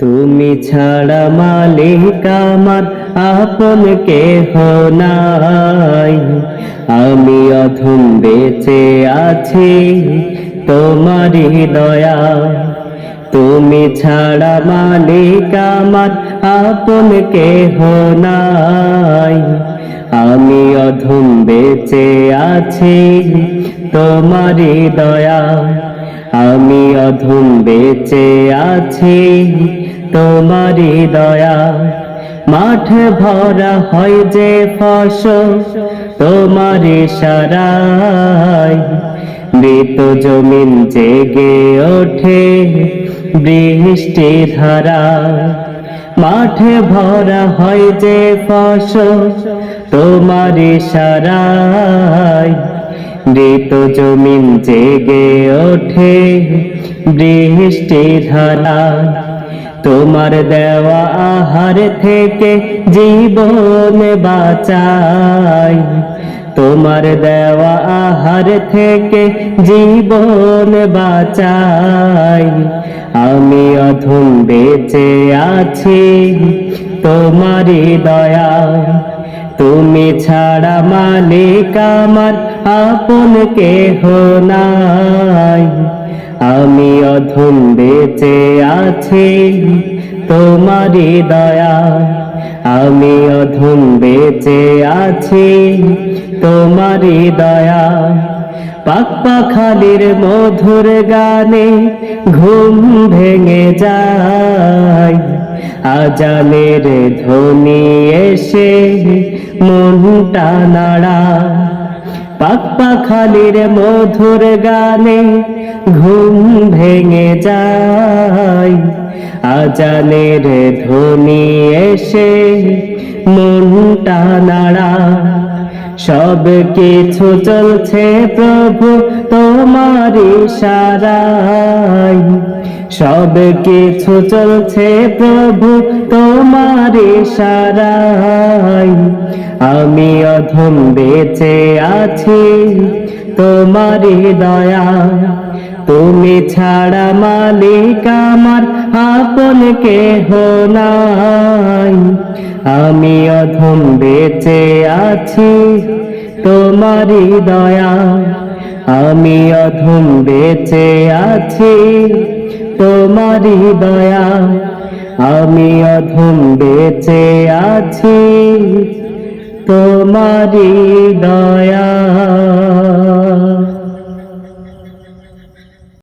তুমি ছাড়া মালিক আমার আপন কেহ নাই। আমি অধম বেঁচে আছি তোমারই দয়া। তুমি ছাড়া মালিক আমার আপন কেহ নাই। আমি অধম বেঁচে আছি তোমারই দয়া। আমি অধম বেঁচে আছি তোমারই দয়া। মাঠ ভরা হয় যে ফসল তোমার ইশারায়, মৃত জমিন জেগে ওঠে বৃষ্টি ধারা। মাঠে ভরা হয় যে ফসল তোমার ইশারায়, মৃত জমিন জেগে ওঠে বৃষ্টি ধারা। তোমার দেওয়া আহার থেকে জীবন বাঁচাই। তোমার দেওয়া আহার থেকে জীবন বাঁচাই। আমি অধম বেঁচে আছি তোমারই দয়া। তুমি ছাড়া মালিক আমার আপন কেহ নাই। আমি অধম বেঁচে আছি তোমারই দয়া। আমি অধম বেঁচে আছি তোমারই দয়া। পাখালির মধুর গানে ঘুম ভেঙে যায়, আজানের ধ্বনি এসে মনটা নাড়ায়। পাখালির মধুর গানে ঘুম ভেঙে যায়, আজানের ধ্বনি এসে মনটা নাড়ায়। সব কিছু চলছে প্রভু তোমার ইশারায়। সব কিছু চলছে প্রভু তোমার ইশারায়। আমি অধম বেঁচে আছি তোমারই দয়া। তুমি ছাড়া মালিক আমার আপন কেহ নাই। আমি অধম বেঁচে আছি তোমারই দয়া। আমি অধম বেঁচে আছি তোমারই দয়া। আমি অধম বেঁচে আছি তোমারই দয়া।